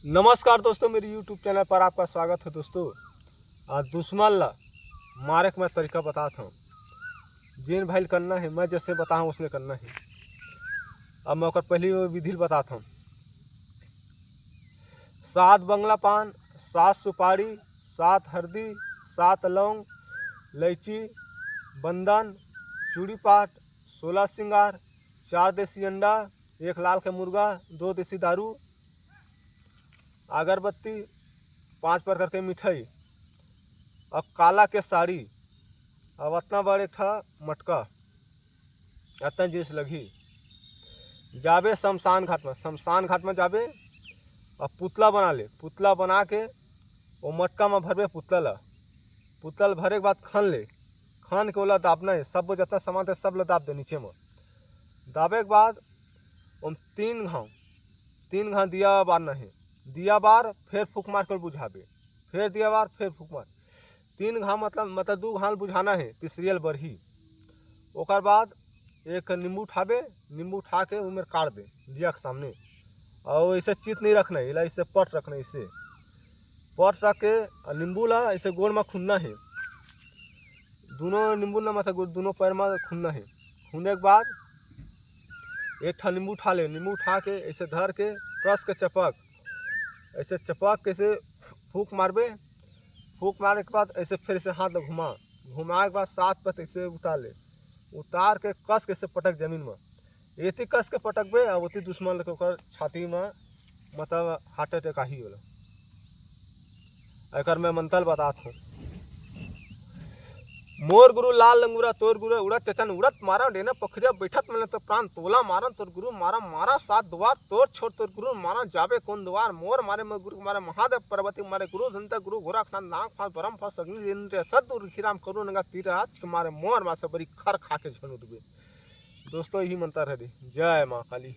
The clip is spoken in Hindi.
नमस्कार दोस्तों, मेरे YouTube चैनल पर आपका स्वागत है। दोस्तों, आज दुश्मन ला मारे का मैं तरीका बताता हूँ। जिन भाई करना है मैं जैसे बताऊँ उसने करना है। अब मैं पहली विधि बताता हूँ। 7 बंगला पान, 7 सुपारी, 7 हल्दी, 7 लौंग, इलायची, बंधन, चूड़ी पाट, 16 श्रृंगार, 4 देसी अंडा, 1 लाल का मुर्गा, 2 देसी दारू, अगरबत्ती, 5 प्रकार के मिठाई, अब काला के साड़ी, अब इतना बड़े था मटका, इतना जिस लगी जाबे शमशान घाट में जाबे। अब पुतला बना ले, पुतला बना के वो मटका में भरबे पुतला भरे के बाद खन के ओला दाबना है। सब जितना सामान थे सब ला दाब दे नीचे में। दाबे के बाद हम 3 घाव दिया बारना है। दिया बार फिर फूक मार कर बुझाबे, फिर दिया बार फिर फूक मार। 3 घाव मतलब 2 घाव बुझाना है, तीसरियल बढ़ी। ओकर बाद एक नींबू उठा के उमें काट दे दिया के सामने। और ऐसे चित नहीं रखना है, इसे पट रखना है। इसे पट रख के नींबू ला ऐसे गोल में खुनना है। दोनों नींबू ना मतलब दोनों पैर में खुनना है। खुनने के बाद एक ठा नींबू उठा ले, नींबू उठा के ऐसे धर के कस के चपक के ऐसे फूक मारबे। फूक मारने के बाद ऐसे फिर से हाथ घुमा के बाद 7 पत ऐसे उतार के कस के ऐसे पटक जमीन में। ऐसी कस के पटकबे और उसी दुश्मन के छाती में मतलब हार्ट अटैक ही होला। एक मैं मंत्र बताता हूँ। मोर गुरु लाल लंगूरा तोर गुरु उड़त चचन उड़त मारा डेना पोखरिया बैठत मैंने तो प्राण तोला मारा तोर गुरु मारा 7 द्वार तोर छोड़ तोर गुरु मारा जाबे कौन द्वार मोर मारे मैं गुरु मारे महादेव पार्वती मारे गुरु धनता गुरु घोरा खान नाग फास बरम फास अग्नि इंद्र सद खिराम करू नगा तीर हाथ मारे मोर मासे बड़ी खर खा के झन उठबे। दोस्तों, यही मंत्र है। जय माँ काली।